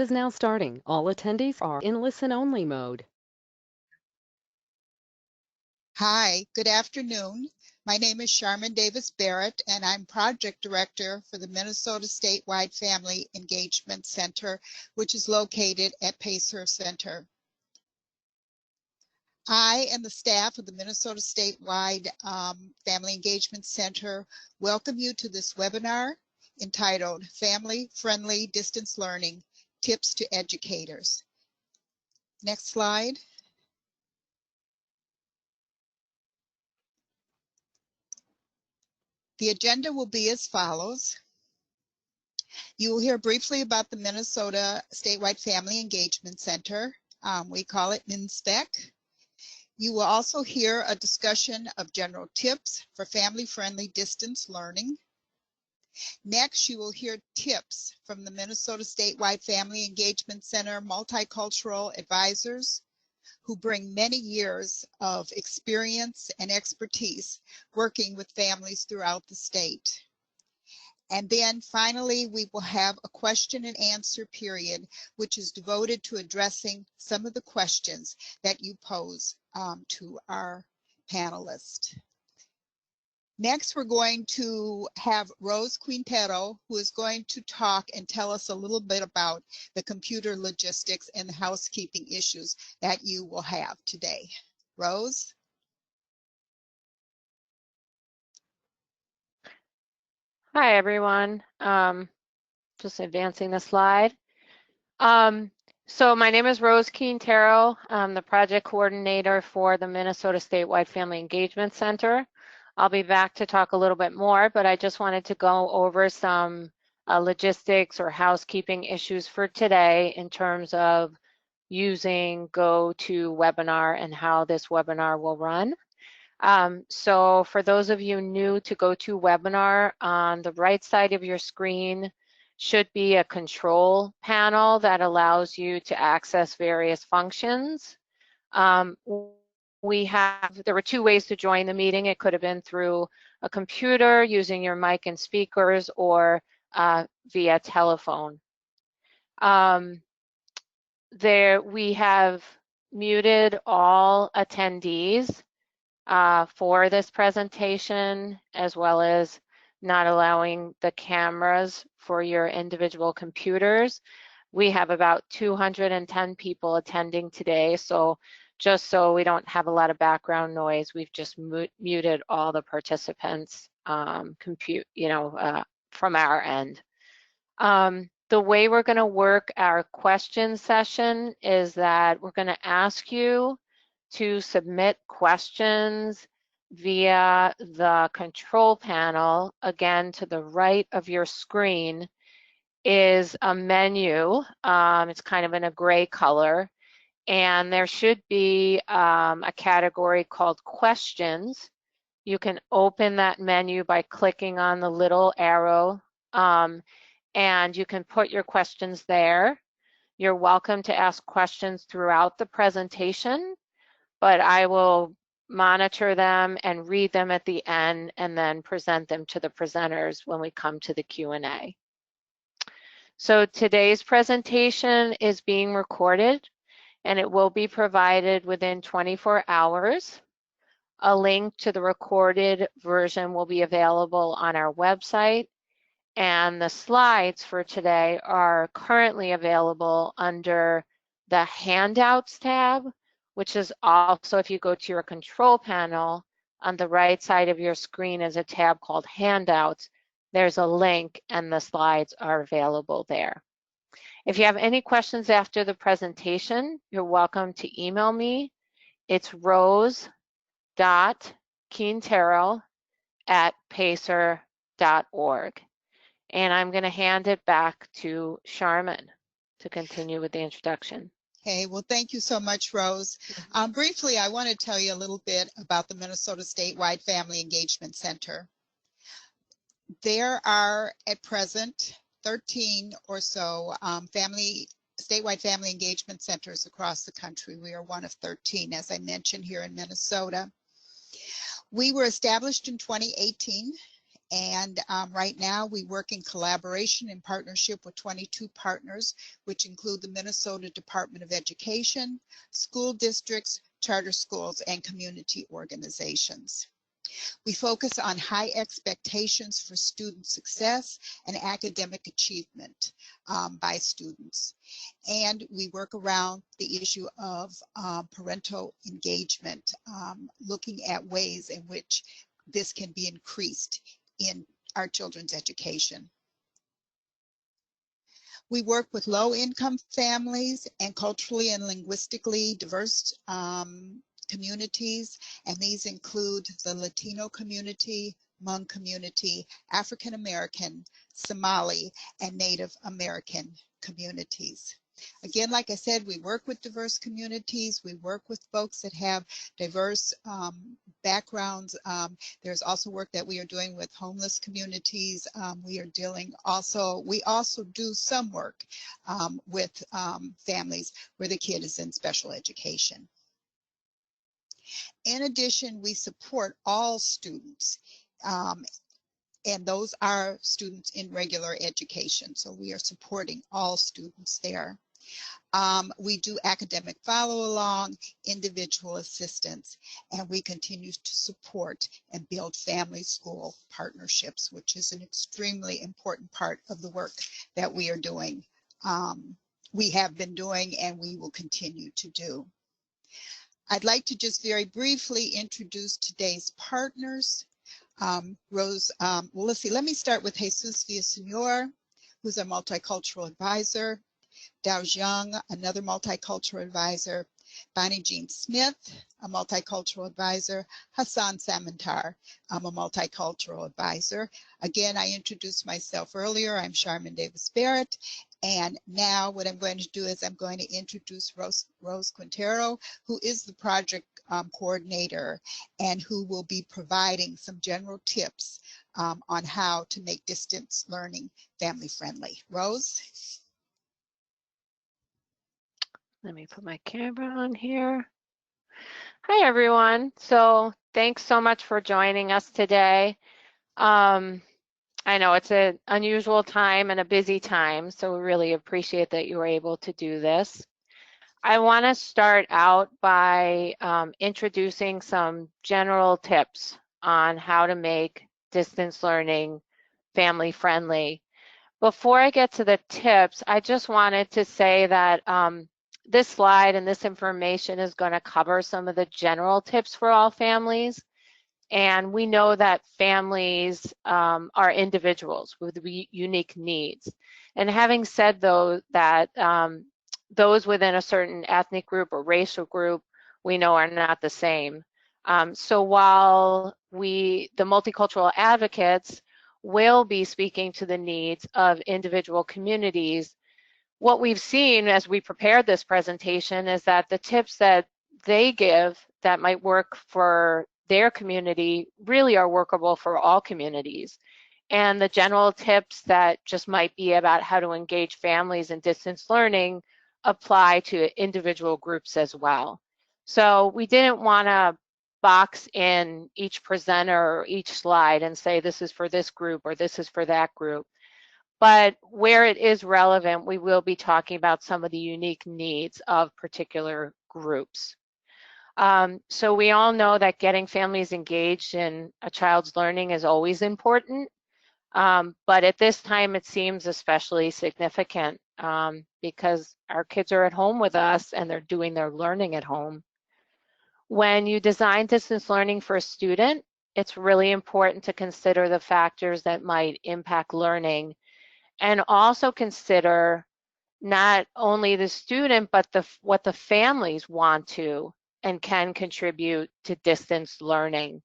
is now starting. All attendees are in listen-only mode. Hi, good afternoon. My name is Charmin Davis Barrett, and I'm Project Director for the Minnesota Statewide Family Engagement Center, which is located at Pacer Center. I and the staff of the Minnesota Statewide Family Engagement Center welcome you to this webinar entitled Family Friendly Distance Learning, Tips to Educators. Next slide. The agenda will be as follows. You will hear briefly about the Minnesota Statewide Family Engagement Center. We call it MINSPEC. You will also hear a discussion of general tips for family-friendly distance learning. Next, you will hear tips from the Minnesota Statewide Family Engagement Center multicultural advisors who bring many years of experience and expertise working with families throughout the state. And then finally, we will have a question and answer period, which is devoted to addressing some of the questions that you pose to our panelists. Next, we're going to have Rose Quintero, who is going to talk and tell us a little bit about the computer logistics and the housekeeping issues that you will have today. Rose? Hi, everyone. Just advancing the slide. So my name is Rose Quintero. I'm the project coordinator for the Minnesota Statewide Family Engagement Center. I'll be back to talk a little bit more, but I just wanted to go over some logistics or housekeeping issues for today in terms of using GoToWebinar and how this webinar will run. So for those of you new to GoToWebinar, on the right side of your screen should be a control panel that allows you to access various functions. There were two ways to join the meeting. It could have been through a computer using your mic and speakers or via telephone. We have muted all attendees for this presentation, as well as not allowing the cameras for your individual computers. We have about 210 people attending today, so just so we don't have a lot of background noise, we've just muted all the participants from our end. The way we're going to work our question session is that we're going to ask you to submit questions via the control panel. Again, to the right of your screen is a menu. It's kind of in a gray color, and there should be a category called questions. You can open that menu by clicking on the little arrow, and you can put your questions there. You're welcome to ask questions throughout the presentation, but I will monitor them and read them at the end and then present them to the presenters when we come to the Q&A. So today's presentation is being recorded and it will be provided within 24 hours. A link to the recorded version will be available on our website, and the slides for today are currently available under the Handouts tab, which is also, if you go to your control panel, on the right side of your screen is a tab called Handouts. There's a link and the slides are available there. If you have any questions after the presentation, you're welcome to email me. It's rose.quintero@pacer.org. And I'm going to hand it back to Charmin to continue with the introduction. Okay, well, thank you so much, Rose. Briefly, I want to tell you a little bit about the Minnesota Statewide Family Engagement Center. There are, at present, 13 or so statewide family engagement centers across the country. We are one of 13, as I mentioned, here in Minnesota. We were established in 2018, And right now we work in collaboration and partnership with 22 partners, which include the Minnesota Department of Education, school districts, charter schools, and community organizations. We focus on high expectations for student success and academic achievement by students. And we work around the issue of parental engagement, looking at ways in which this can be increased in our children's education. We work with low-income families and culturally and linguistically diverse communities, and these include the Latino community, Hmong community, African American, Somali, and Native American communities. Again, like I said, we work with diverse communities. We work with folks that have diverse backgrounds. There's also work that we are doing with homeless communities. We also do some work with families where the kid is in special education. In addition, we support all students, and those are students in regular education. So we are supporting all students there. We do academic follow along, individual assistance, and we continue to support and build family school partnerships, which is an extremely important part of the work that we are doing. We have been doing and we will continue to do. I'd like to just very briefly introduce today's partners. Rose, well, let's see, let me start with Jesus Villaseñor, who's a multicultural advisor. Dao Zhang, another multicultural advisor. Bonnie Jean Smith, a multicultural advisor. Hassan Samantar, I'm a multicultural advisor. Again, I introduced myself earlier. I'm Charmin Davis Barrett. And now what I'm going to do is I'm going to introduce Rose Quintero, who is the project coordinator and who will be providing some general tips on how to make distance learning family friendly. Rose? Let me put my camera on here. Hi, everyone. So thanks so much for joining us today. I know it's an unusual time and a busy time, so we really appreciate that you were able to do this. I want to start out by introducing some general tips on how to make distance learning family friendly. Before I get to the tips, I just wanted to say that this slide and this information is going to cover some of the general tips for all families. And we know that families are individuals with unique needs. And having said though that those within a certain ethnic group or racial group, we know are not the same. So while the multicultural advocates will be speaking to the needs of individual communities, what we've seen as we prepared this presentation is that the tips that they give that might work for their community really are workable for all communities. And the general tips that just might be about how to engage families in distance learning apply to individual groups as well. So we didn't want to box in each presenter or each slide and say this is for this group or this is for that group. But where it is relevant, we will be talking about some of the unique needs of particular groups. So we all know that getting families engaged in a child's learning is always important, but at this time it seems especially significant because our kids are at home with us and they're doing their learning at home. When you design distance learning for a student, it's really important to consider the factors that might impact learning and also consider not only the student, but what the families want to and can contribute to distance learning.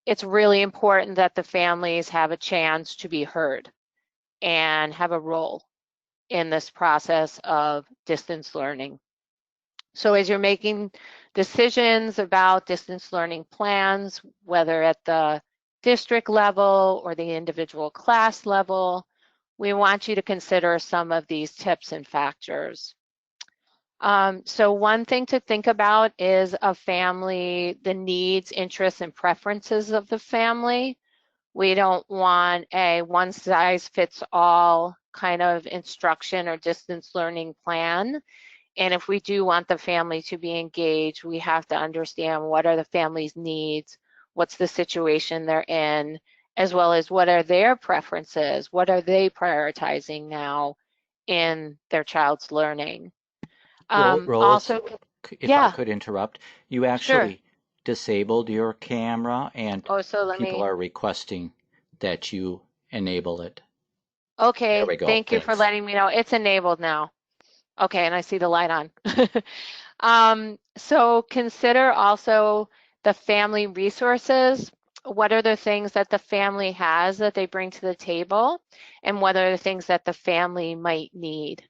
It's really important that the families have a chance to be heard and have a role in this process of distance learning. So as you're making decisions about distance learning plans, whether at the district level or the individual class level, we want you to consider some of these tips and factors. So one thing to think about is a family, the needs, interests, and preferences of the family. We don't want a one-size-fits-all kind of instruction or distance learning plan. And if we do want the family to be engaged, we have to understand what are the family's needs, what's the situation they're in, as well as what are their preferences, what are they prioritizing now in their child's learning. Rose, Also, if I yeah, could interrupt, you sure. actually disabled your camera, and Oh, so let people me, are requesting that you enable it. There okay, we go. thank you for Thanks. letting me know. It's enabled now. Okay, and I see the light on. So consider also the family resources. What are the things that the family has that they bring to the table, and what are the things that the family might need?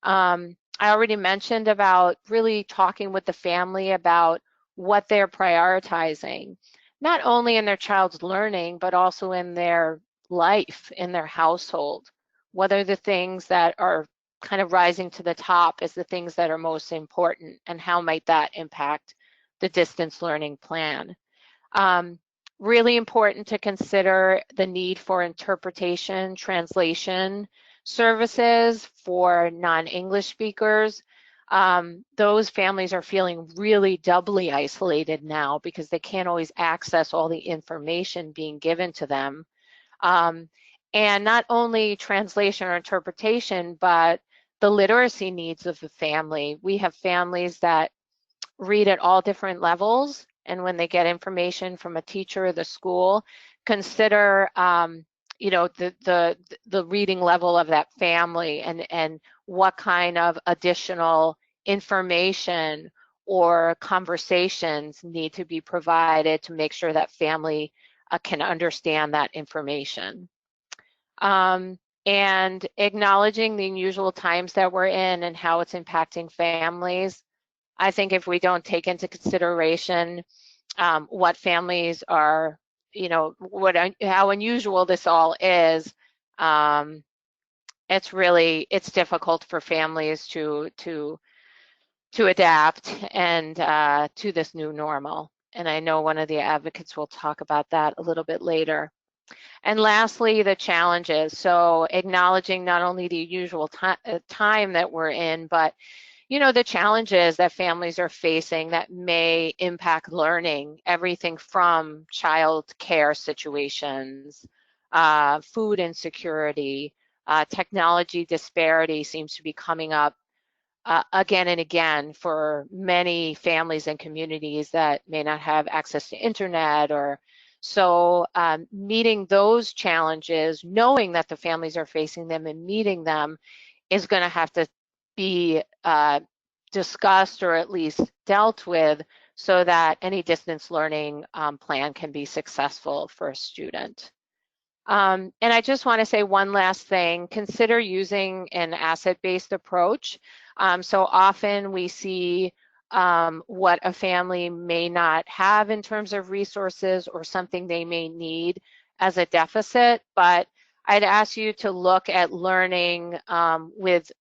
I already mentioned about really talking with the family about what they're prioritizing, not only in their child's learning, but also in their life, in their household. What are the things that are kind of rising to the top as the things that are most important, and how might that impact the distance learning plan? Um, Really important to consider the need for interpretation, translation services for non-English speakers. Those families are feeling really doubly isolated now because they can't always access all the information being given to them. And not only translation or interpretation, but the literacy needs of the family. We have families that read at all different levels, and when they get information from a teacher or the school, consider the reading level of that family, and what kind of additional information or conversations need to be provided to make sure that family can understand that information. And acknowledging the unusual times that we're in and how it's impacting families. I think if we don't take into consideration what families are, how unusual this all is, it's difficult for families to adapt and to this new normal. And I know one of the advocates will talk about that a little bit later. And lastly, the challenges. So acknowledging not only the usual time that we're in, but the challenges that families are facing that may impact learning, everything from child care situations, food insecurity, technology disparity seems to be coming up again and again for many families and communities that may not have access to internet. Or so meeting those challenges, knowing that the families are facing them and meeting them, is going to have to be discussed or at least dealt with so that any distance learning plan can be successful for a student. And I just want to say one last thing. Consider using an asset-based approach. So often we see what a family may not have in terms of resources or something they may need as a deficit, but I'd ask you to look at learning with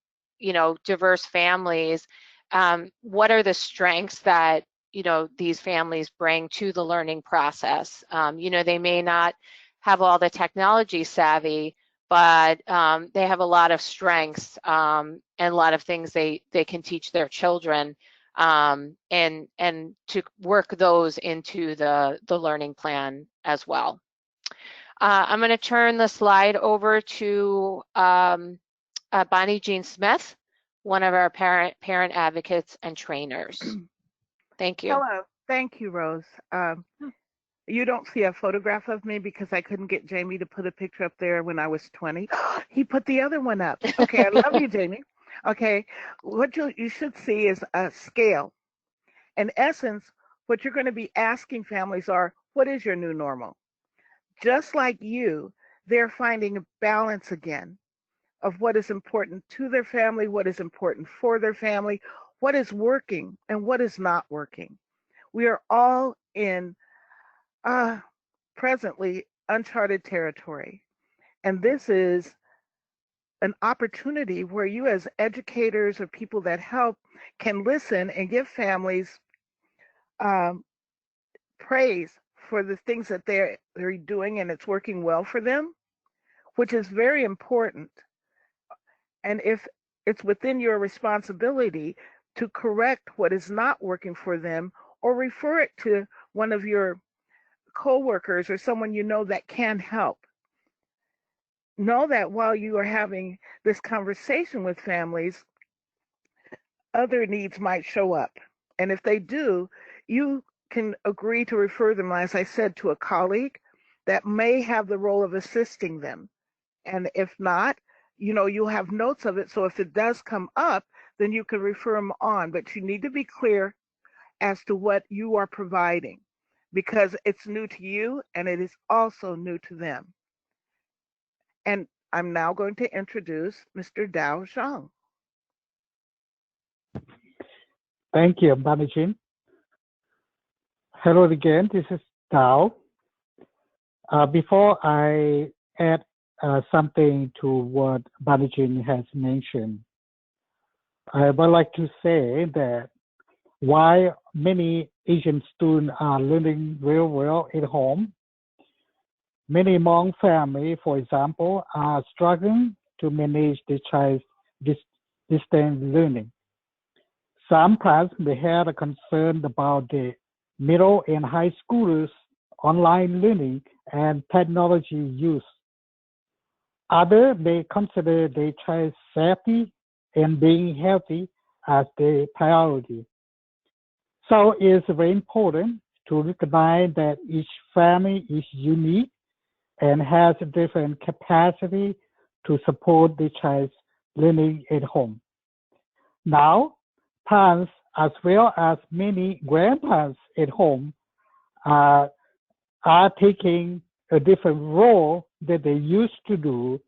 diverse families. What are the strengths that these families bring to the learning process? They may not have all the technology savvy, but they have a lot of strengths and a lot of things they can teach their children, and to work those into the learning plan as well. I'm going to turn the slide over to Bonnie Jean Smith, one of our parent advocates and trainers. Thank you. Hello. Thank you, Rose. You don't see a photograph of me because I couldn't get Jamie to put a picture up there when I was 20. He put the other one up. Okay, I love you, Jamie. Okay, what you should see is a scale. In essence, what you're going to be asking families are, what is your new normal? Just like you, they're finding a balance again of what is important to their family, what is important for their family, what is working and what is not working. We are all in presently uncharted territory. And this is an opportunity where you, as educators or people that help, can listen and give families praise for the things that they're doing and it's working well for them, which is very important. And if it's within your responsibility to correct what is not working for them or refer it to one of your coworkers or someone you know that can help. Know that while you are having this conversation with families, other needs might show up. And if they do, you can agree to refer them, as I said, to a colleague that may have the role of assisting them. And if not, you'll have notes of it. So if it does come up, then you can refer them on. But you need to be clear as to what you are providing, because it's new to you and it is also new to them. And I'm now going to introduce Mr. Dao Zhang. Thank you, Banijin. Hello again, this is Dao. Before I add something to what Banijin has mentioned, I would like to say that while many Asian students are learning real well at home, many Hmong families, for example, are struggling to manage the child's distance learning. Some parents may have a concern about the middle and high schoolers' online learning and technology use. Others may consider their child's safety and being healthy as their priority. So it's very important to recognize that each family is unique and has a different capacity to support the child's learning at home. Now, parents as well as many grandparents at home are taking a different role that they used to do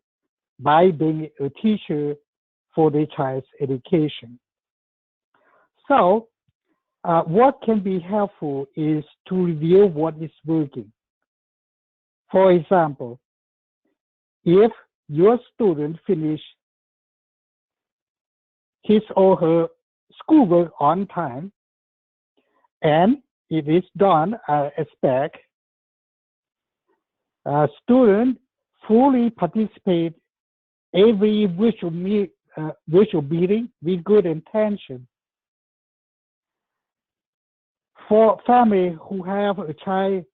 by being a teacher for their child's education. So, what can be helpful is to review what is working. For example, if your student finishes his or her schoolwork on time, and it is done as expected, students fully participate every virtual meeting with good intention. For families who have a child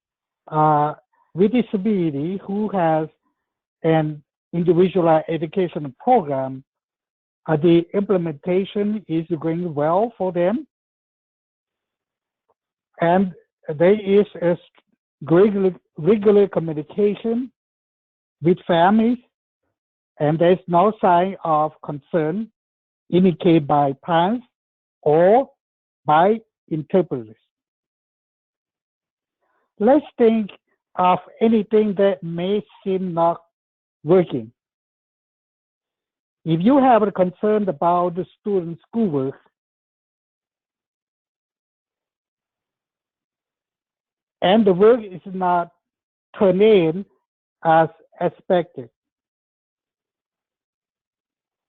with disability who has an individualized education program, the implementation is going well for them, and there is a regular communication with families, and there's no sign of concern indicated by parents or by interpreters. Let's think of anything that may seem not working. If you have a concern about the student's schoolwork, and the work is not turned in as expected,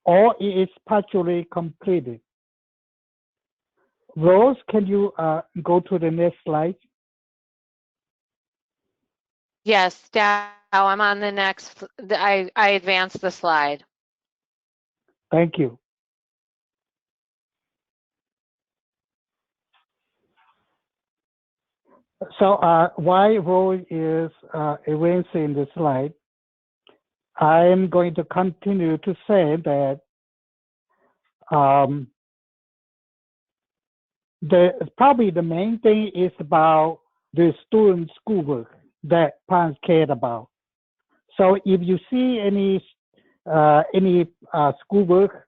or it is partially completed. Rose, can you go to the next slide? Yes, Dow, I'm on the next. I advanced the slide. Thank you. So while Rose is advancing the slide, I am going to continue to say that probably the main thing is about the student schoolwork that parents care about. So if you see any schoolwork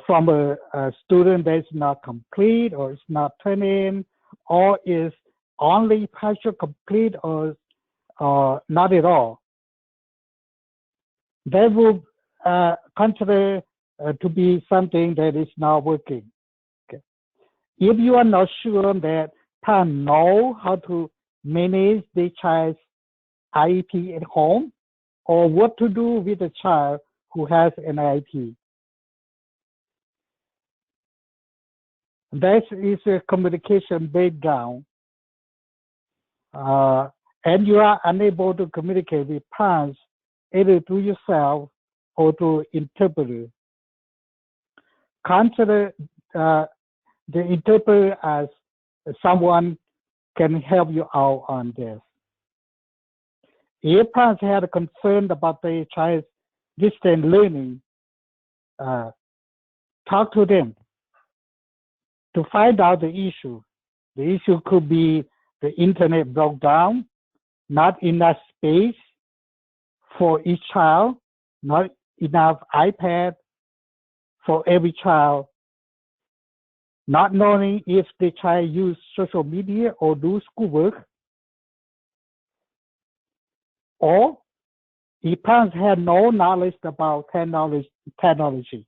from a student that's not complete or is not turned in, or is only partial complete or not at all, they will consider to be something that is not working. Okay. If you are not sure that parents know how to manage the child's IEP at home, or what to do with a child who has an IEP, that is a communication breakdown. and you are unable to communicate with parents either through yourself or through interpreter, consider the interpreter as someone can help you out on this. If parents had a concern about their child's distant learning, talk to them to find out the issue. The issue could be the internet broke down, not enough space for each child, not enough iPad for every child, not knowing if the child use social media or do schoolwork, or if parents have no knowledge about technology.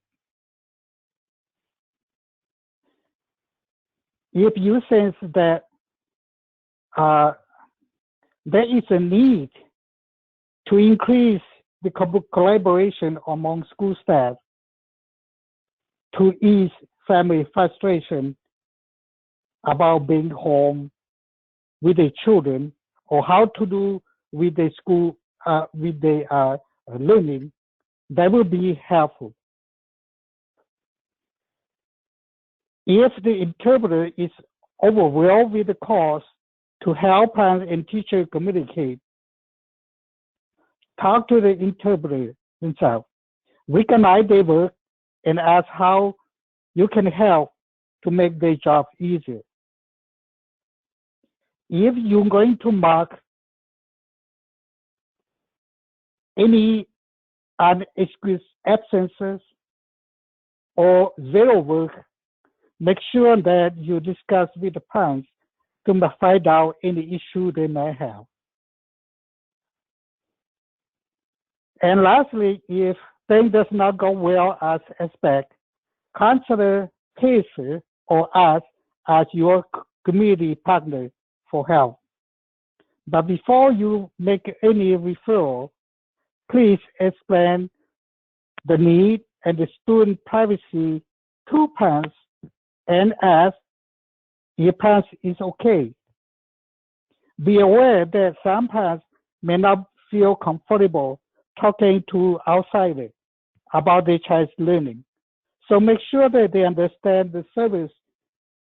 If you sense that there is a need to increase the collaboration among school staff to ease family frustration about being home with their children, or how to do with the school, with the learning, that will be helpful. If the interpreter is overwhelmed with the cost to help parents and teachers communicate, talk to the interpreter himself. Recognize their work and ask how you can help to make their job easier. If you're going to mark any unexcused absences or zero work, make sure that you discuss with the parents to find out any issue they may have. And lastly, if things does not go well as expected, consider cases or us as your community partner for help. But before you make any referral, please explain the need and the student privacy to parents and ask if parents is okay. Be aware that some parents may not feel comfortable talking to outsiders about their child's learning. So make sure that they understand the service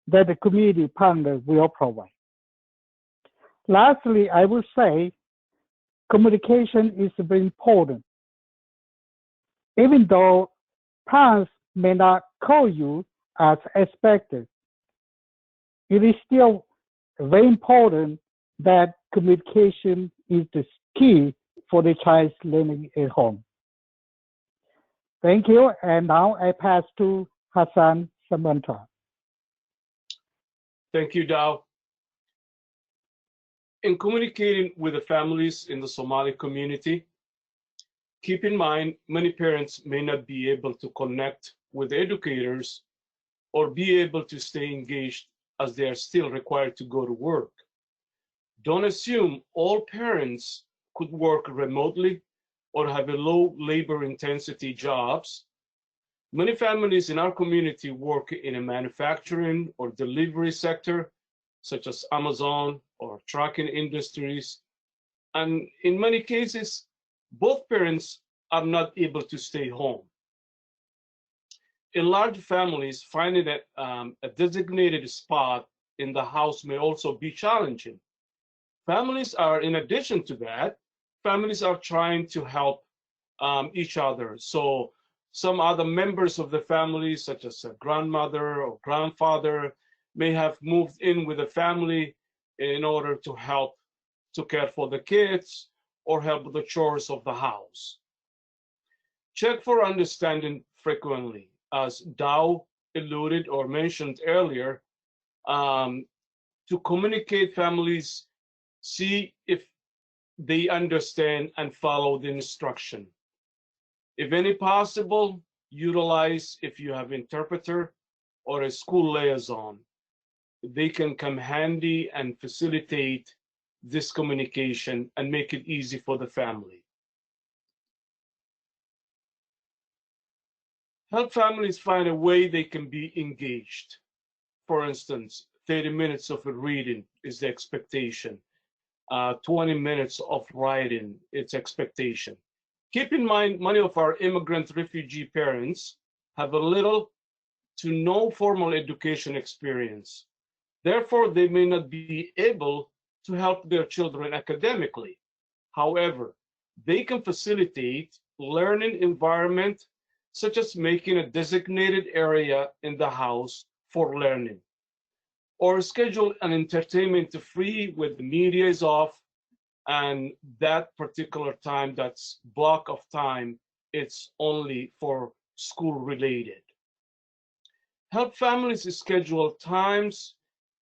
that the community partner will provide. Lastly, I will say communication is very important. Even though parents may not call you as expected, it is still very important that communication is the key for the child's learning at home. Thank you, and now I pass to Hassan Samantha. Thank you, Dao. In communicating with the families in the Somali community, keep in mind many parents may not be able to connect with educators or be able to stay engaged as they are still required to go to work. Don't assume all parents could work remotely or have a low labor intensity jobs. Many families in our community work in a manufacturing or delivery sector, such as Amazon or trucking industries. And in many cases, both parents are not able to stay home. In large families, finding a designated spot in the house may also be challenging. Families are, in addition to that, families are trying to help each other. So some other members of the family, such as a grandmother or grandfather, may have moved in with the family in order to help to care for the kids or help with the chores of the house. Check for understanding frequently. As Dao alluded or mentioned earlier, to communicate, families see if they understand and follow the instruction. If any possible, utilize if you have interpreter or a school liaison. They can come handy and facilitate this communication and make it easy for the family. Help families find a way they can be engaged. For instance, 30 minutes of a reading is the expectation. 20 minutes of writing, its expectation. Keep in mind, many of our immigrant refugee parents have a little to no formal education experience. Therefore, they may not be able to help their children academically. However, they can facilitate learning environment, such as making a designated area in the house for learning, or schedule an entertainment free when the media is off, and that particular time, that's block of time, it's only for school related. Help families schedule times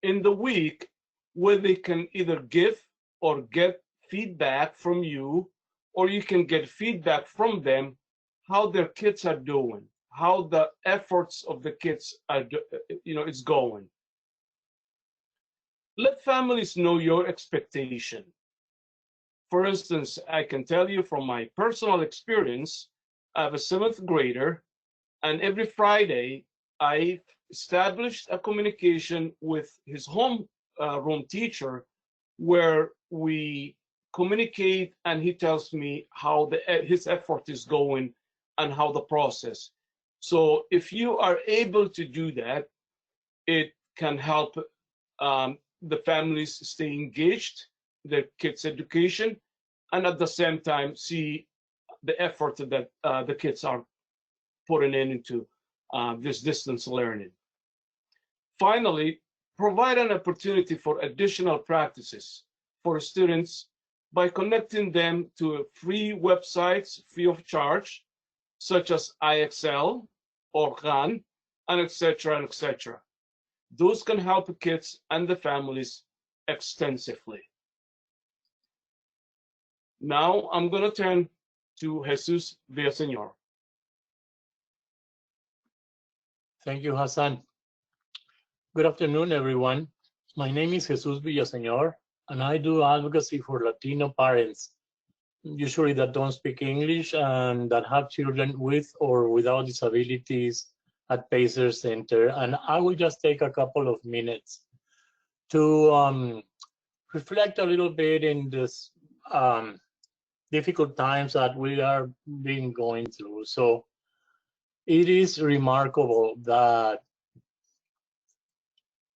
in the week where they can either give or get feedback from you, or you can get feedback from them how their kids are doing, how the efforts of the kids are, it's going. Let families know your expectation. For instance, I can tell you from my personal experience, I have a 7th grader, and every Friday I established a communication with his home room teacher where we communicate and he tells me how his effort is going and how the process. So if you are able to do that, it can help the families stay engaged, their kids' education, and at the same time see the effort that the kids are putting into this distance learning. Finally, provide an opportunity for additional practices for students by connecting them to free websites free of charge, such as IXL or Khan, and etc. and etc. Those can help the kids and the families extensively. Now I'm going to turn to Jesus Villaseñor. Thank you, Hassan. Good afternoon, everyone. My name is Jesus Villaseñor, and I do advocacy for Latino parents, usually that don't speak English and that have children with or without disabilities at Pacer Center. And I will just take a couple of minutes to reflect a little bit in this difficult times that we are being going through. So it is remarkable that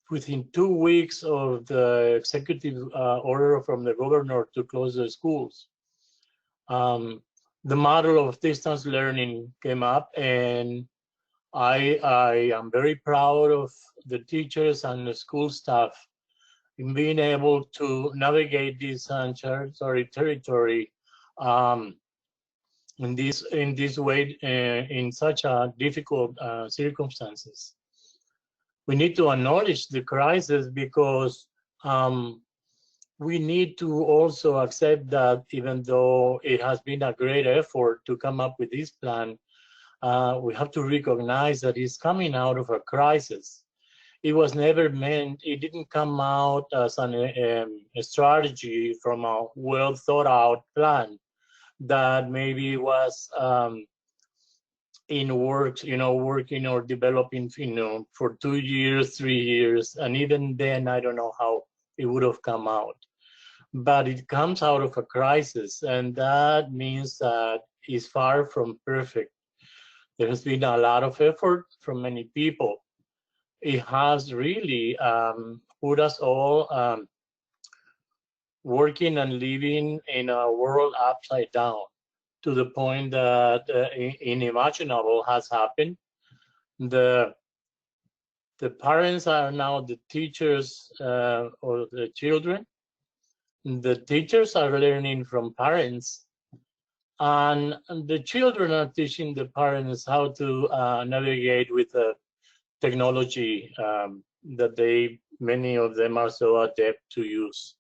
within 2 weeks of the executive order from the governor to close the schools, the model of distance learning came up, and I am very proud of the teachers and the school staff in being able to navigate this uncharted territory in this way in such a difficult circumstances. We need to acknowledge the crisis because we need to also accept that even though it has been a great effort to come up with this plan, we have to recognize that it's coming out of a crisis. It was never meant, it didn't come out as a strategy from a well thought out plan that maybe was in works, working or developing, for 2 years, 3 years, and even then, I don't know how it would have come out. But it comes out of a crisis, and that means that it's far from perfect. There has been a lot of effort from many people. It has really put us all working and living in a world upside down, to the point that unimaginable has happened. The parents are now the teachers or the children. The teachers are learning from parents, and the children are teaching the parents how to navigate with the technology that many of them are so adept to use.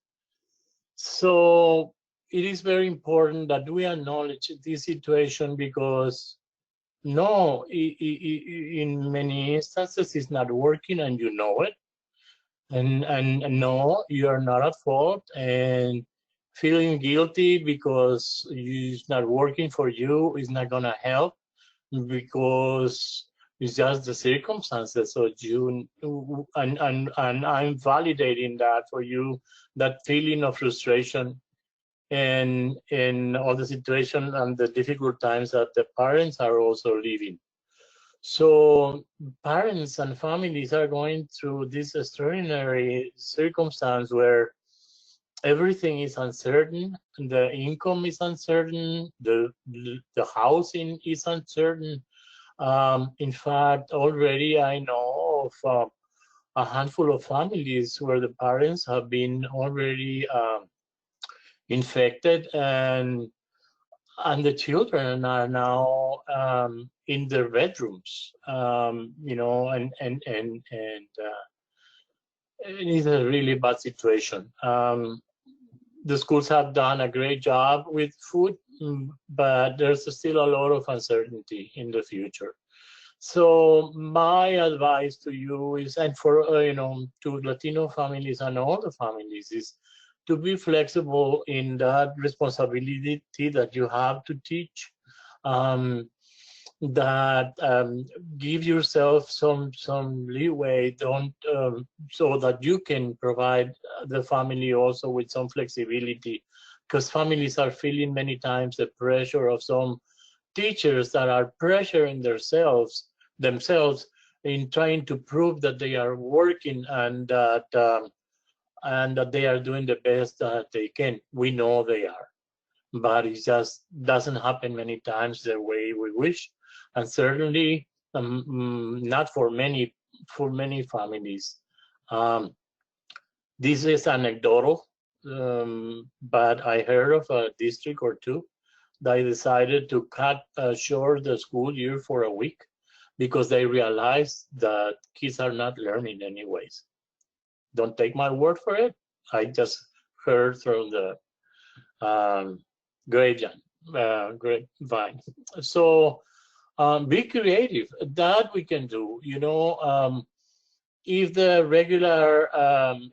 So it is very important that we acknowledge this situation, because no, in many instances it's not working and you know it. And no, you are not at fault, and feeling guilty because it's not working for you is not gonna help, because It's just the circumstances. So you and I'm validating that for you, that feeling of frustration and in all the situation and the difficult times that the parents are also living. So parents and families are going through this extraordinary circumstance where everything is uncertain, the income is uncertain, the housing is uncertain. In fact, already I know of a handful of families where the parents have been already infected, and the children are now in their bedrooms, you know, and it's a really bad situation. The schools have done a great job with food, but there's still a lot of uncertainty in the future. So my advice to you is, and for you know, to Latino families and all the families, is to be flexible in that responsibility that you have to teach. Give yourself some leeway, don't so that you can provide the family also with some flexibility, because families are feeling many times the pressure of some teachers that are pressuring themselves in trying to prove that they are working and that they are doing the best that they can. We know they are, but it just doesn't happen many times the way we wish, and certainly not for many families. This is anecdotal, but I heard of a district or two that decided to cut short the school year for a week because they realized that kids are not learning anyways. Don't take my word for it. I just heard from the grapevine. So be creative. That we can do. You know, if the regular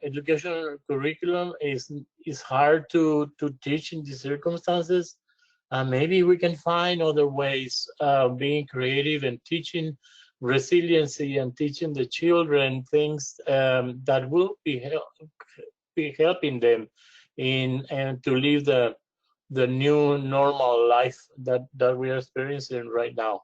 educational curriculum is hard to teach in these circumstances, maybe we can find other ways of being creative and teaching resiliency and teaching the children things that will be helping them and to live the new normal life that we are experiencing right now.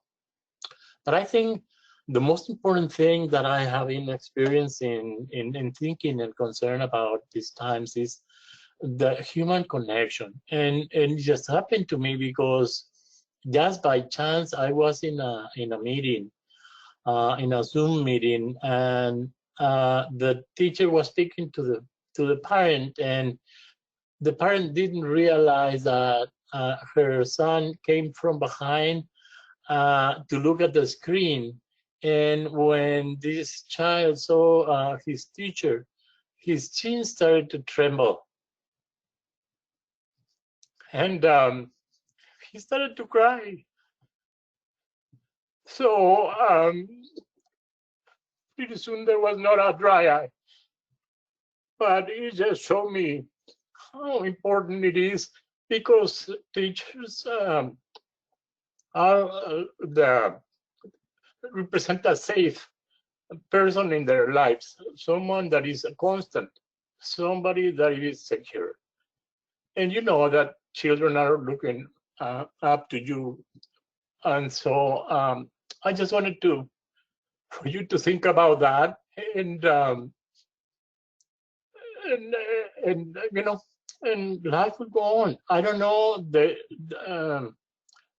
But I think the most important thing that I have been experiencing in thinking and concern about these times is the human connection. And it just happened to me because just by chance I was in a meeting, in a Zoom meeting, and the teacher was speaking to the parent, and the parent didn't realize that her son came from behind to look at the screen. And when this child saw his teacher, his chin started to tremble. And he started to cry. So pretty soon there was not a dry eye. But it just showed me how important it is, because teachers represent a safe person in their lives, someone that is a constant, somebody that is secure. And you know that children are looking up to you. And so I just wanted for you to think about that, and you know, and life will go on. I don't know, there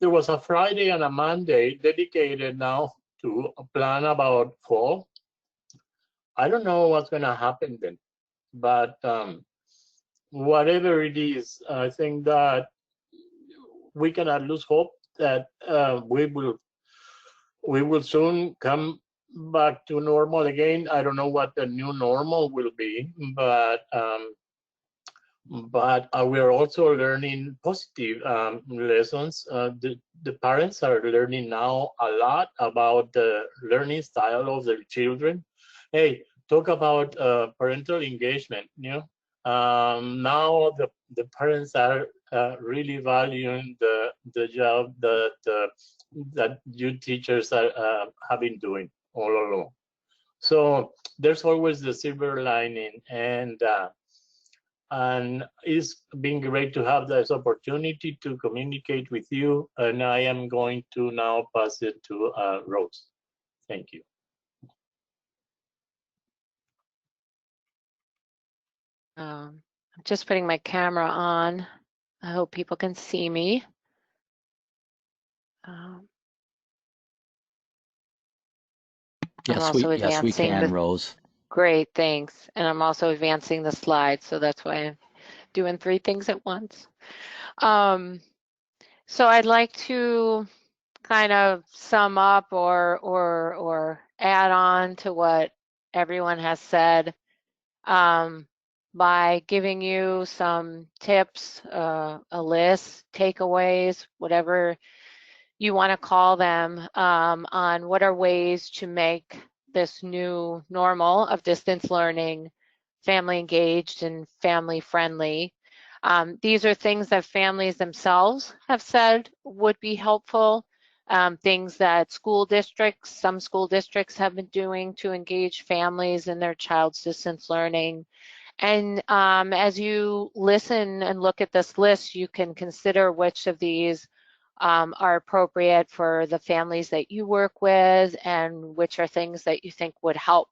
was a Friday and a Monday dedicated now to plan about fall. I don't know what's going to happen then, but whatever it is, I think that we cannot lose hope that we will soon come back to normal again. I don't know what the new normal will be, but we're also learning positive lessons. The parents are learning now a lot about the learning style of their children. Hey, talk about parental engagement. You know, now the parents are really valuing the job that that you teachers are, have been doing all along. So there's always the silver lining, and it's been great to have this opportunity to communicate with you. And I am going to now pass it to Rose. Thank you. I'm just putting my camera on. I hope people can see me. Yes, we can, Rose. Great, thanks. And I'm also advancing the slides, so that's why I'm doing 3 things at once. So I'd like to kind of sum up or add on to what everyone has said by giving you some tips, a list, takeaways, whatever you want to call them, on what are ways to make this new normal of distance learning family engaged and family friendly. These are things that families themselves have said would be helpful, things that some school districts have been doing to engage families in their child's distance learning. And as you listen and look at this list, you can consider which of these are appropriate for the families that you work with, and which are things that you think would help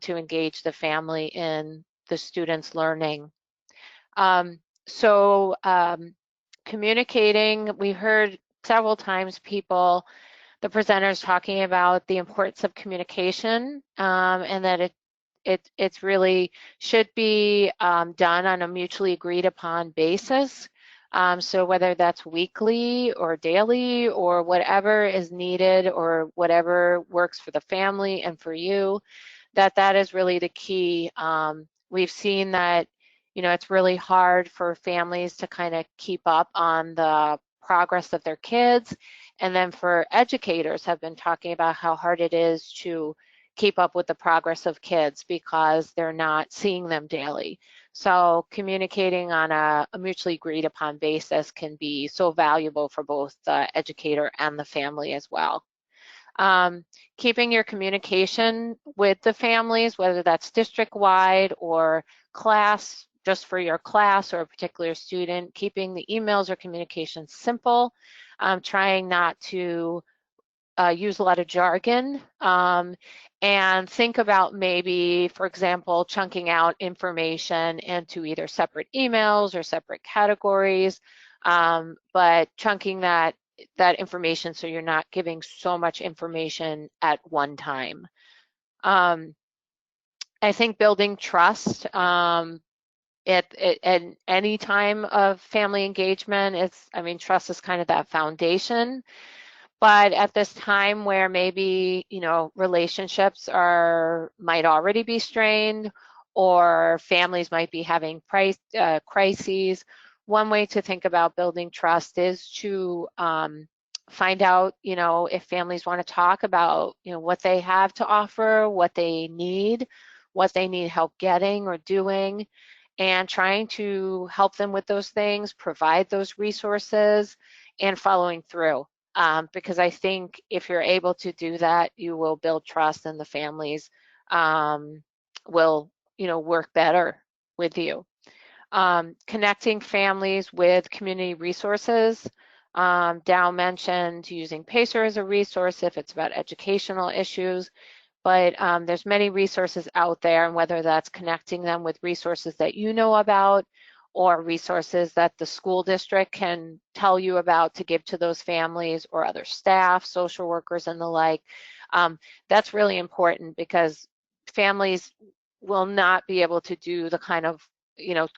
to engage the family in the students' learning. Communicating, we heard several times the presenters talking about the importance of communication, and that it's really should be done on a mutually agreed upon basis. So whether that's weekly or daily or whatever is needed or whatever works for the family and for you, that is really the key. We've seen that, it's really hard for families to kind of keep up on the progress of their kids. And then for educators have been talking about how hard it is to keep up with the progress of kids because they're not seeing them daily. So communicating on a mutually agreed upon basis can be so valuable for both the educator and the family as well. Keeping your communication with the families, whether that's district-wide or class, just for your class or a particular student, keeping the emails or communication simple, trying not to use a lot of jargon, and think about maybe, for example, chunking out information into either separate emails or separate categories, but chunking that information so you're not giving so much information at one time. I think building trust at any time of family engagement, trust is kind of that foundation. But at this time where maybe, relationships might already be strained, or families might be having crises, one way to think about building trust is to find out, if families want to talk about, what they have to offer, what they need help getting or doing, and trying to help them with those things, provide those resources, and following through. Because I think if you're able to do that, you will build trust, and the families will, work better with you. Connecting families with community resources. Dow mentioned using PACER as a resource if it's about educational issues, but there's many resources out there, and whether that's connecting them with resources that you know about, or resources that the school district can tell you about to give to those families, or other staff, social workers, and the like. That's really important, because families will not be able to do the kind of,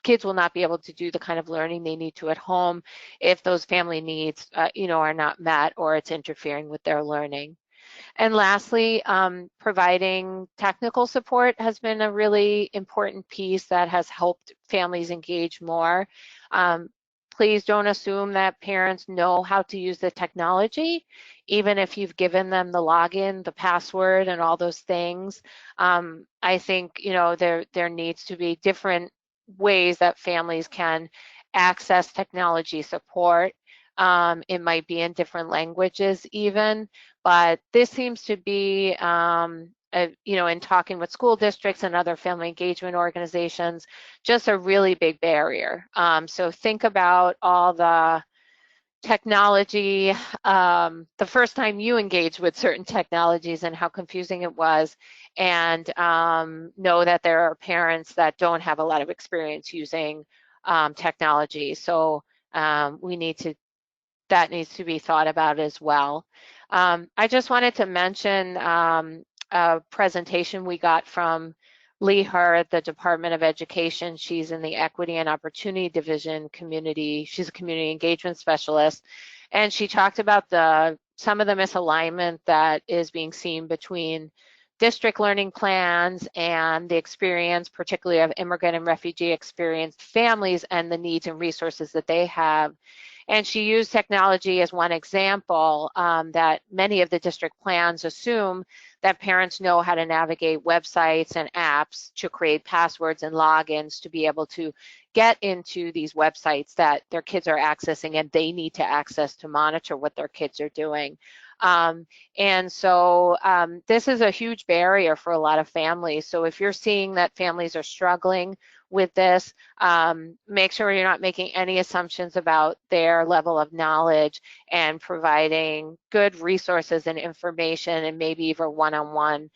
kids will not be able to do the kind of learning they need to at home if those family needs, are not met, or it's interfering with their learning. And lastly, providing technical support has been a really important piece that has helped families engage more. Please don't assume that parents know how to use the technology, even if you've given them the login, the password, and all those things. I think, there needs to be different ways that families can access technology support. It might be in different languages even, but this seems to be, in talking with school districts and other family engagement organizations, just a really big barrier. So think about all the technology, the first time you engaged with certain technologies and how confusing it was, and know that there are parents that don't have a lot of experience using technology. So that needs to be thought about as well. I just wanted to mention a presentation we got from Lee Her at the Department of Education. She's in the Equity and Opportunity Division community. She's a community engagement specialist. And she talked about some of the misalignment that is being seen between district learning plans and the experience, particularly of immigrant and refugee experienced families and the needs and resources that they have. And she used technology as one example that many of the district plans assume that parents know how to navigate websites and apps to create passwords and logins to be able to get into these websites that their kids are accessing and they need to access to monitor what their kids are doing. And so this is a huge barrier for a lot of families. So if you're seeing that families are struggling with this, make sure you're not making any assumptions about their level of knowledge and providing good resources and information and maybe even one-on-one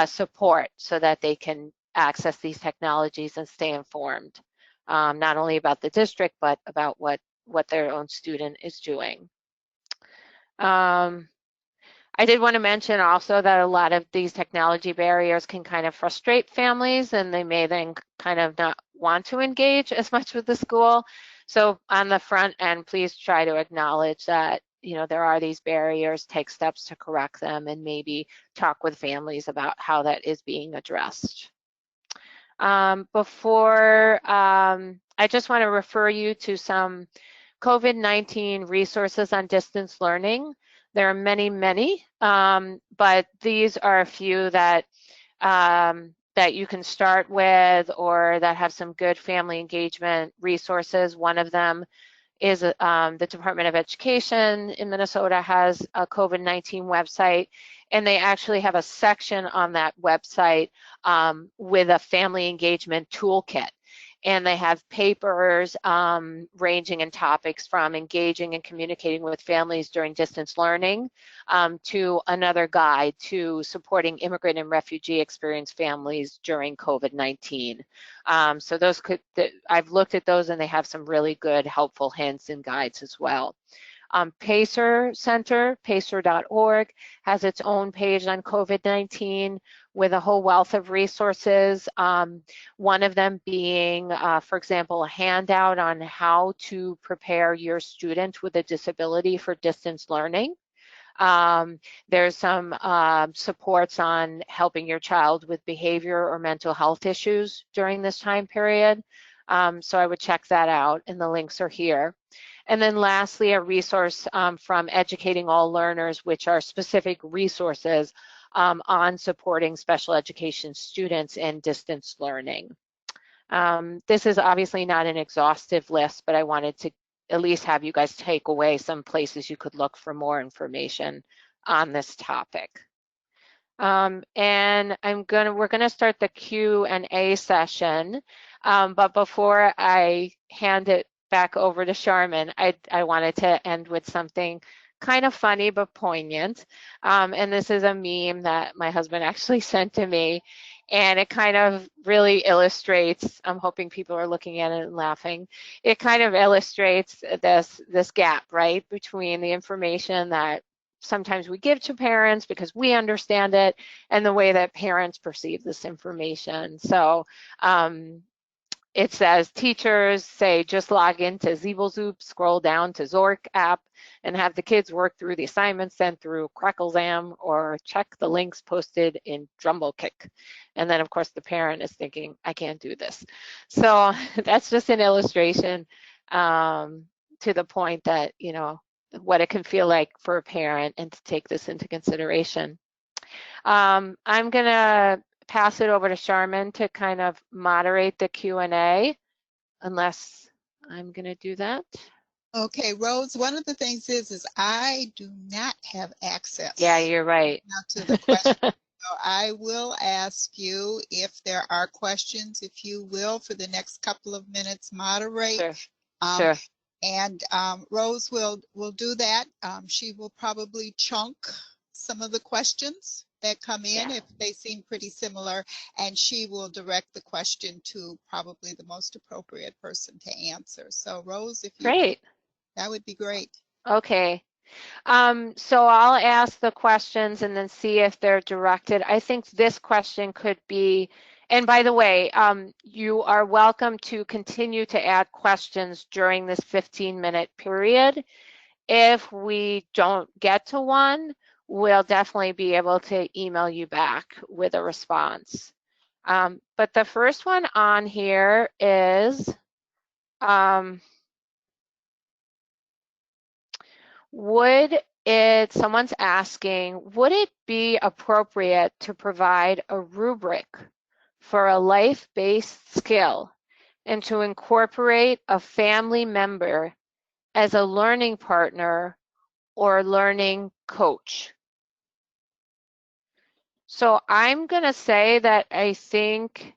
support so that they can access these technologies and stay informed, not only about the district, but about what their own student is doing. I did want to mention also that a lot of these technology barriers can kind of frustrate families, and they may then kind of not want to engage as much with the school. So on the front end, please try to acknowledge that, there are these barriers, take steps to correct them, and maybe talk with families about how that is being addressed. I just want to refer you to some COVID-19 resources on distance learning. There are many, many, but these are a few that you can start with or that have some good family engagement resources. One of them is the Department of Education in Minnesota has a COVID-19 website, and they actually have a section on that website with a family engagement toolkit. And they have papers ranging in topics from engaging and communicating with families during distance learning to another guide to supporting immigrant and refugee experienced families during COVID-19. So I've looked at those, and they have some really good helpful hints and guides as well. Pacer Center, pacer.org, has its own page on COVID-19 with a whole wealth of resources. One of them being, for example, a handout on how to prepare your student with a disability for distance learning. There's some supports on helping your child with behavior or mental health issues during this time period. So I would check that out, and the links are here. And then lastly, a resource from Educating All Learners, which are specific resources on supporting special education students in distance learning. This is obviously not an exhaustive list, but I wanted to at least have you guys take away some places you could look for more information on this topic. And we're gonna start the Q&A session, but before I hand it back over to Charmin, I wanted to end with something kind of funny but poignant. And this is a meme that my husband actually sent to me, and it kind of really illustrates, I'm hoping people are looking at it and laughing, it kind of illustrates this gap, right, between the information that sometimes we give to parents because we understand it and the way that parents perceive this information. So it says teachers say just log into ZeebleZoop, scroll down to Zork app, and have the kids work through the assignments sent through Cracklezam, or check the links posted in Drumblekick. And then of course the parent is thinking, I can't do this. So that's just an illustration to the point that, what it can feel like for a parent, and to take this into consideration. I'm gonna pass it over to Charmin to kind of moderate the Q&A, unless I'm gonna do that. Okay, Rose, one of the things is I do not have access Yeah, you're right. now to the question. So I will ask you if there are questions, if you will, for the next couple of minutes, moderate. Sure. Um, Sure. And Rose will do that. She will probably chunk some of the questions that come in if they seem pretty similar, and she will direct the question to probably the most appropriate person to answer. So Rose, if you Great. that would be great. Okay. So I'll ask the questions and then see if they're directed. I think this question could be, and by the way, you are welcome to continue to add questions during this 15-minute period. If we don't get to one, we'll definitely be able to email you back with a response. But the first one on here is, someone's asking, would it be appropriate to provide a rubric for a life-based skill and to incorporate a family member as a learning partner or learning coach? So I'm going to say that I think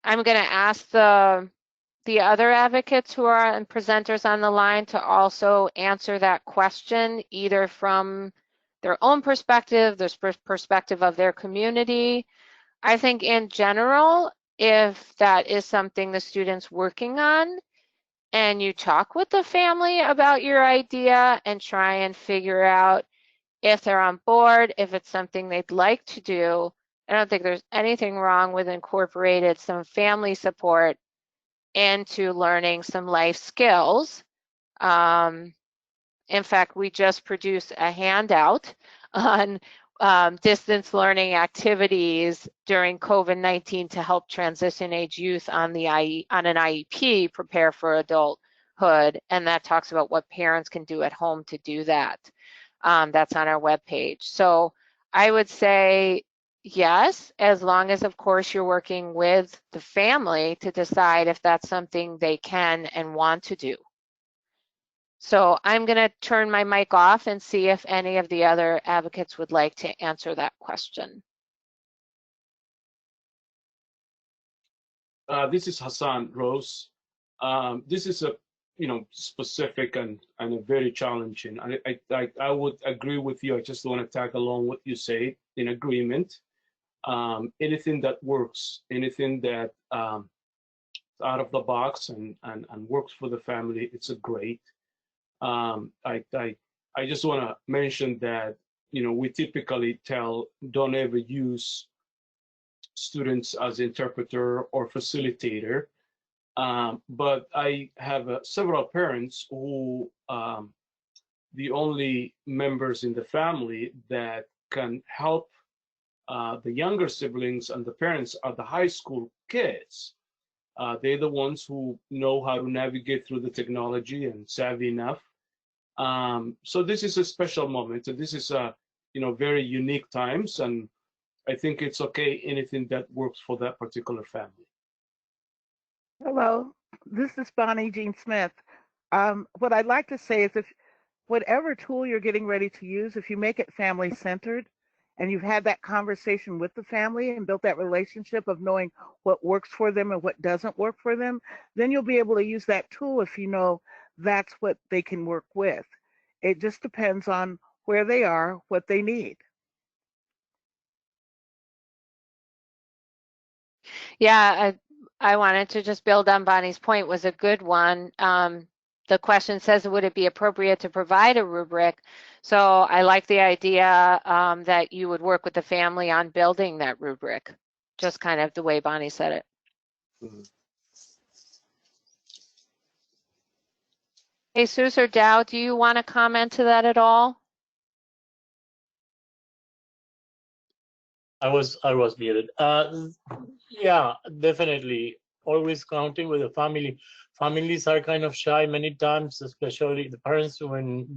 I'm going to ask the other advocates who are and presenters on the line to also answer that question, either from their own perspective, the perspective of their community. I think in general, if that is something the student's working on, and you talk with the family about your idea and try and figure out if they're on board, if it's something they'd like to do, I don't think there's anything wrong with incorporated some family support into learning some life skills. In fact, we just produced a handout on distance learning activities during COVID-19 to help transition age youth on an IEP, prepare for adulthood, and that talks about what parents can do at home to do that. That's on our webpage. So I would say yes, as long as, of course, you're working with the family to decide if that's something they can and want to do. So I'm going to turn my mic off and see if any of the other advocates would like to answer that question. This is Hassan Rose. This is a specific and a very challenging. I would agree with you. I just want to tag along what you say in agreement. Anything that works, anything that out of the box and works for the family, it's a great. I just want to mention that we typically don't ever use students as interpreter or facilitator. But I have several parents who the only members in the family that can help the younger siblings and the parents are the high school kids. They're the ones who know how to navigate through the technology and savvy enough. So this is a special moment. This is a very unique times, and I think it's okay, anything that works for that particular family. Hello, this is Bonnie Jean Smith. What I'd like to say is if whatever tool you're getting ready to use, if you make it family centered and you've had that conversation with the family and built that relationship of knowing what works for them and what doesn't work for them, then you'll be able to use that tool if you know that's what they can work with. It just depends on where they are, what they need. Yeah, I wanted to just build on Bonnie's point, was a good one. The question says, would it be appropriate to provide a rubric? So I like the idea that you would work with the family on building that rubric, just kind of the way Bonnie said it. Mm-hmm. Jesus or Dow, do you want to comment to that at all? I was muted. Yeah, definitely. Always counting with the family. Families are kind of shy many times, especially the parents,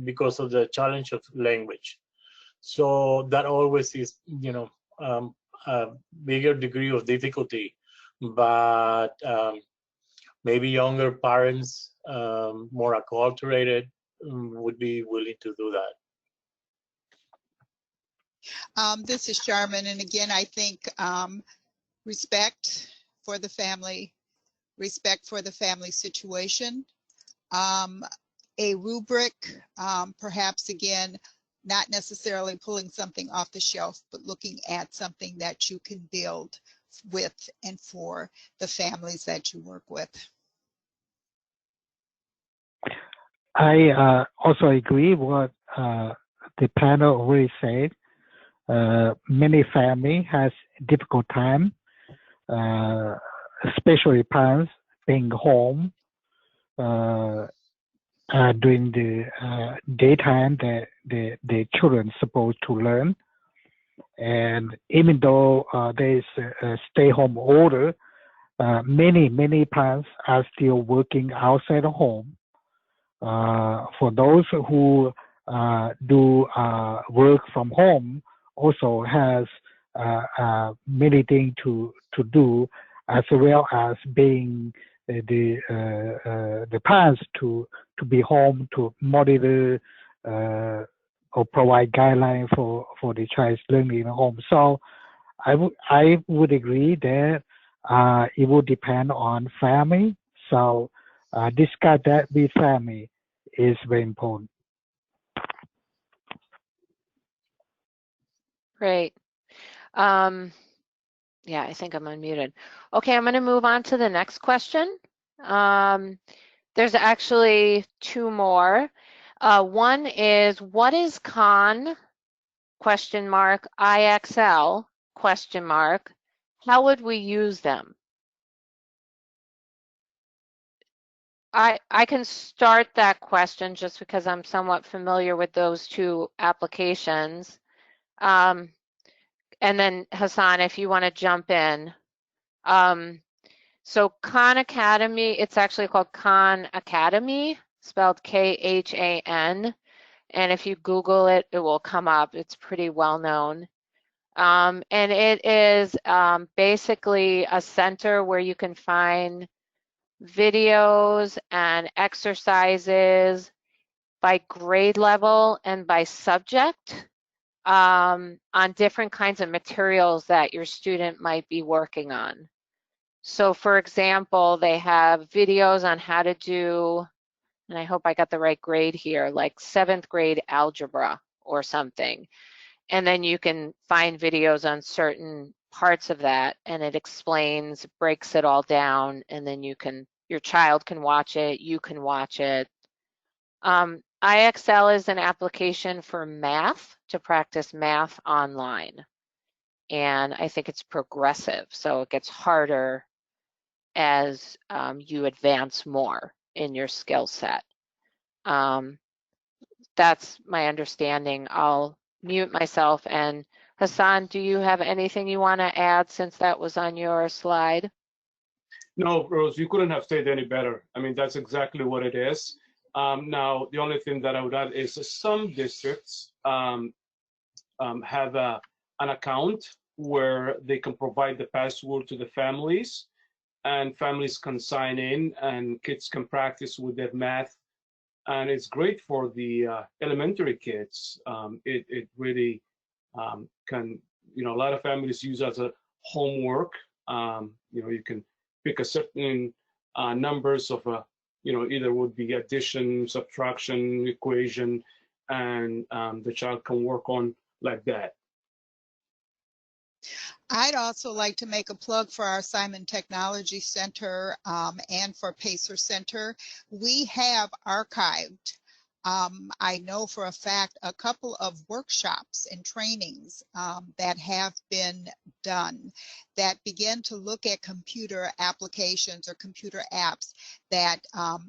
because of the challenge of language. So that always is, a bigger degree of difficulty. But maybe younger parents, more acculturated, would be willing to do that. This is Sharman, and again, I think respect for the family, respect for the family situation, a rubric, perhaps again, not necessarily pulling something off the shelf, but looking at something that you can build with and for the families that you work with. I also agree with what the panel already said. Many family has difficult time, especially parents being home during the daytime that the children supposed to learn. And even though there is a stay-home order, many parents are still working outside of home. For those who do work from home, also has many things to do, as well as being the parents to be home to monitor or provide guidelines for the child's learning at home. So I would agree that it would depend on family. So discuss that with family is very important. Great. Yeah, I think I'm unmuted. Okay, I'm going to move on to the next question. There's actually two more. One is, what is Khan, question mark, IXL, question mark? How would we use them? I can start that question just because I'm somewhat familiar with those two applications. And then Hassan, if you want to jump in. So Khan Academy, it's actually called Khan Academy, spelled Khan. And if you Google it, it will come up. It's pretty well known. And it is basically a center where you can find videos and exercises by grade level and by subject on different kinds of materials that your student might be working on. So for example, they have videos on how to do, and I hope I got the right grade here, like 7th grade algebra or something. And then you can find videos on certain parts of that, and it explains, breaks it all down, and then your child can watch it, you can watch it. IXL is an application for math, to practice math online. And I think it's progressive, so it gets harder as you advance more in your skill set. That's my understanding. I'll mute myself. And Hassan, do you have anything you want to add since that was on your slide? No, Rose, you couldn't have said any better. I mean, that's exactly what it is. Now, the only thing that I would add is some districts have an account where they can provide the password to the families, and families can sign in and kids can practice with their math. And it's great for the elementary kids. It really can, a lot of families use as a homework. You can pick a certain numbers of, either would be addition, subtraction, equation, and the child can work on like that. I'd also like to make a plug for our Simon Technology Center and for Pacer Center. We have archived, I know for a fact, a couple of workshops and trainings that have been done that begin to look at computer applications or computer apps that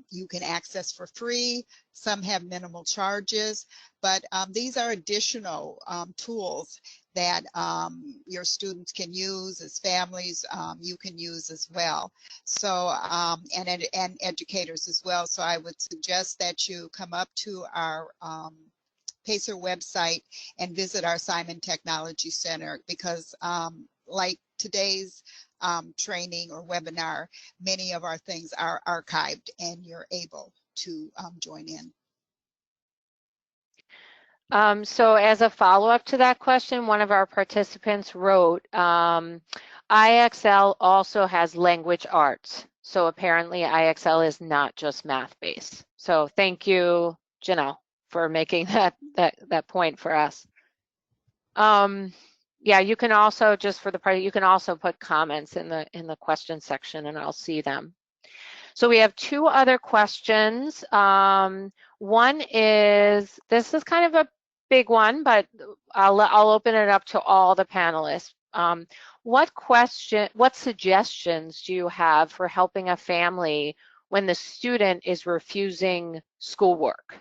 you can access for free. Some have minimal charges, but these are additional tools that your students can use, as families you can use as well. So and educators as well. So I would suggest that you come up to our Pacer website and visit our Simon Technology Center, because like today's training or webinar, many of our things are archived and you're able to join in. So as a follow-up to that question, one of our participants wrote, IXL also has language arts. So apparently IXL is not just math-based. So thank you, Janelle, for making that point for us. Yeah, you can also, just for the part, you can also put comments in the question section and I'll see them. So we have two other questions. One is, this is kind of a big one, but I'll open it up to all the panelists. What suggestions do you have for helping a family when the student is refusing schoolwork?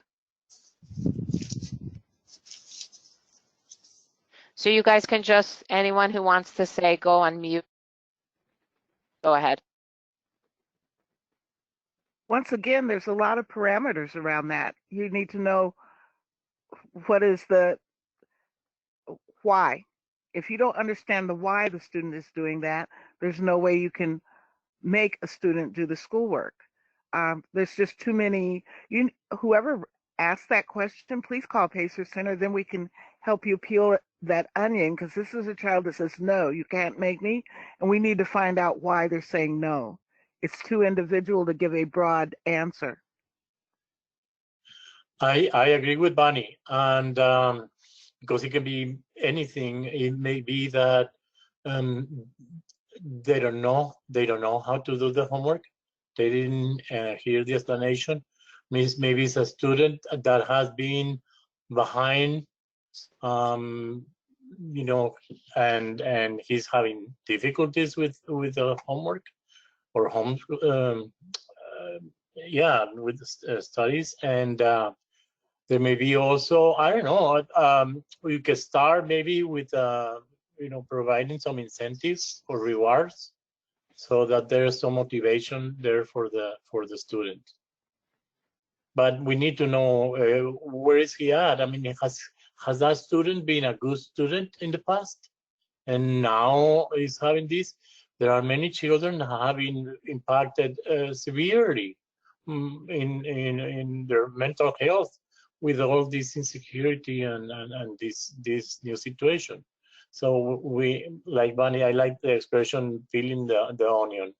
So you guys can just, anyone who wants to say, go on mute. Go ahead. Once again, there's a lot of parameters around that. You need to know what is the why. If you don't understand the why the student is doing that, there's no way you can make a student do the schoolwork. There's just too many. Whoever asked that question, please call Pacer Center. Then we can help you peel that onion, because this is a child that says, no, you can't make me. And we need to find out why they're saying no. It's too individual to give a broad answer. I agree with Bonnie, and because it can be anything. It may be that they don't know how to do the homework. They didn't hear the explanation. Maybe it's a student that has been behind, you know, and he's having difficulties with the homework or home, yeah, with studies. And there may be also, I don't know, we could start maybe with you know, providing some incentives or rewards, so that there's some motivation there for the student. But we need to know where is he at. I mean, has that student been a good student in the past, and now is having this? There are many children have been impacted severely in their mental health with all this insecurity and this new situation. So we, like Bonnie, I like the expression peeling the onion.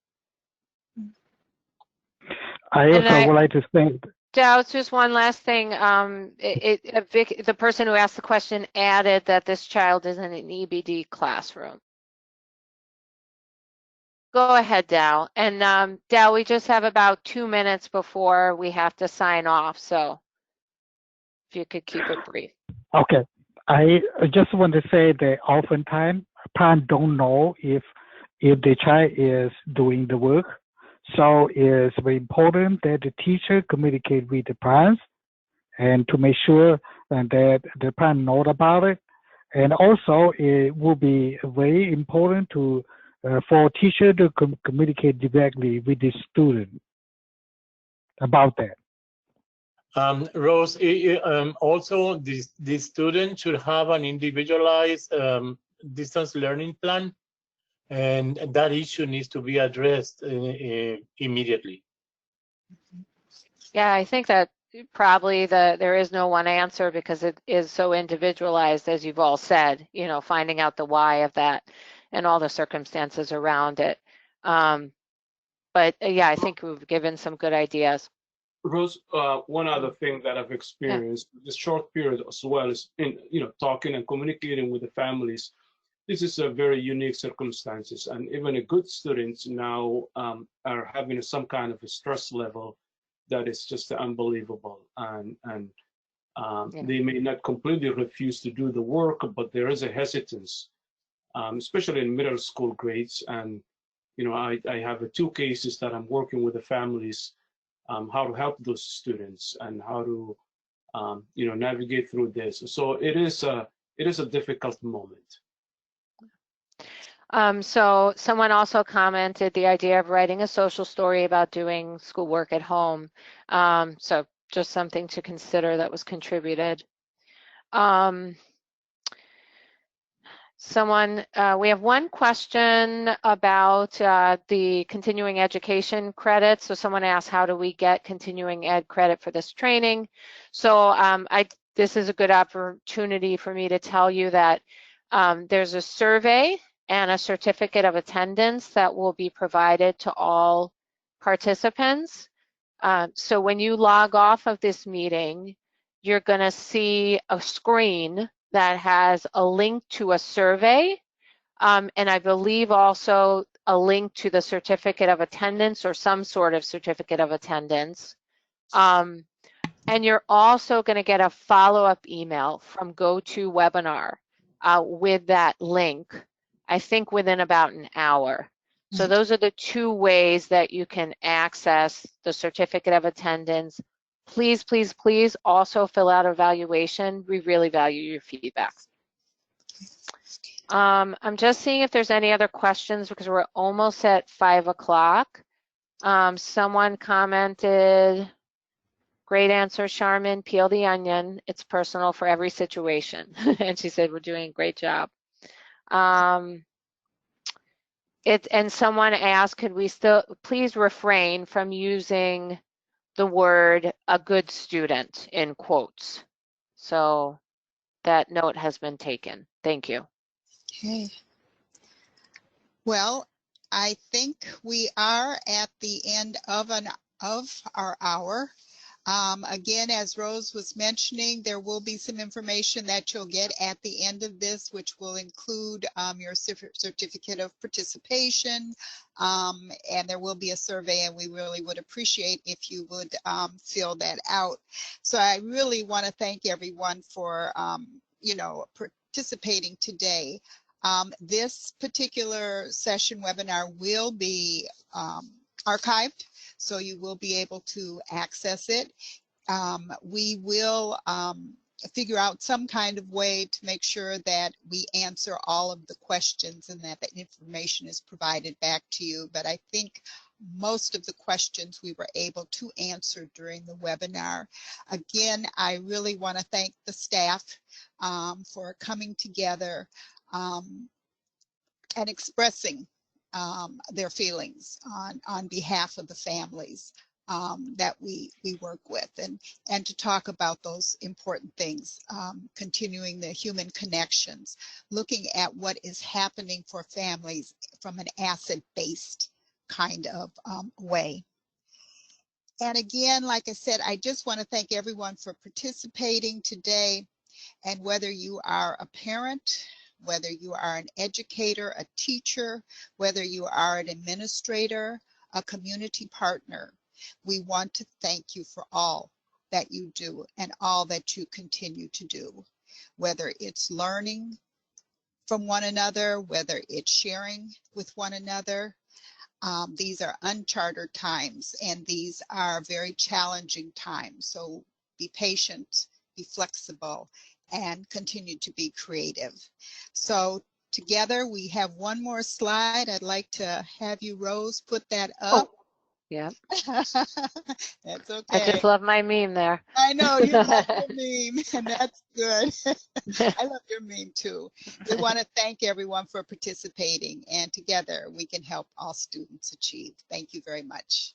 I also would like to say. Dow, just one last thing. The person who asked the question added that this child is in an EBD classroom. Go ahead, Dow. And Dow, we just have about 2 minutes before we have to sign off. So if you could keep it brief. Okay. I just want to say that oftentimes parents don't know if the child is doing the work. So it's very important that the teacher communicate with the parents and to make sure that the parent know about it. And also it will be very important to for teacher to communicate directly with the student about that. Rose, also this student should have an individualized distance learning plan, and that issue needs to be addressed immediately. Yeah, I think that probably there is no one answer, because it is so individualized, as you've all said, you know, finding out the why of that and all the circumstances around it. But yeah, I think we've given some good ideas. Rose, one other thing that I've experienced this short period as well is in, you know, talking and communicating with the families. This is a very unique circumstances, and even a good students now are having some kind of a stress level that is just unbelievable, and they may not completely refuse to do the work, but there is a hesitance, especially in middle school grades. And you know, I have 2 cases that I'm working with the families, how to help those students and how to you know, navigate through this. So it is a difficult moment. So someone also commented the idea of writing a social story about doing schoolwork at home. So just something to consider that was contributed. We have one question about the continuing education credit. So someone asked, how do we get continuing ed credit for this training? So this is a good opportunity for me to tell you that there's a survey and a certificate of attendance that will be provided to all participants. So when you log off of this meeting, you're going to see a screen that has a link to a survey, and I believe also a link to the certificate of attendance or some sort of certificate of attendance. And you're also going to get a follow-up email from GoToWebinar with that link, I think within about an hour. So those are the two ways that you can access the certificate of attendance. Please, please, please also fill out evaluation. We really value your feedback. I'm just seeing if there's any other questions because we're almost at 5 o'clock. Someone commented, great answer, Charmin, peel the onion. It's personal for every situation. And she said, we're doing a great job. And someone asked, could we still please refrain from using the word a good student in quotes? So that note has been taken. Thank you. Okay. Well, I think we are at the end of our hour. Again, as Rose was mentioning, there will be some information that you'll get at the end of this, which will include your certificate of participation, and there will be a survey, and we really would appreciate if you would fill that out. So I really want to thank everyone for, participating today. This particular session webinar will be archived, so you will be able to access it. We will figure out some kind of way to make sure that we answer all of the questions and that the information is provided back to you. But I think most of the questions we were able to answer during the webinar. Again, I really want to thank the staff for coming together and expressing their feelings on behalf of the families that we work with, and to talk about those important things, continuing the human connections, looking at what is happening for families from an asset-based kind of way. And again, like I said, I just want to thank everyone for participating today. And whether you are a parent, whether you are an educator, a teacher, whether you are an administrator, a community partner, we want to thank you for all that you do and all that you continue to do, whether it's learning from one another, whether it's sharing with one another. These are uncharted times, and these are very challenging times. So be patient, be flexible, and continue to be creative. So together we have one more slide. I'd like to have you, Rose, put that up. Oh, yeah. That's okay. I just love my meme there. I know you love your meme, and that's good. I love your meme too. We want to thank everyone for participating, and together we can help all students achieve. Thank you very much.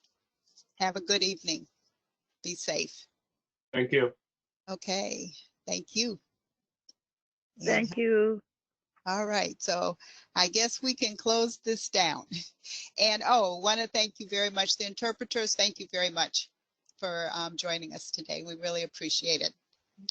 Have a good evening. Be safe. Thank you. Okay. Thank you. Thank you. All right, so I guess we can close this down. And want to thank you very much, the interpreters. Thank you very much for joining us today. We really appreciate it.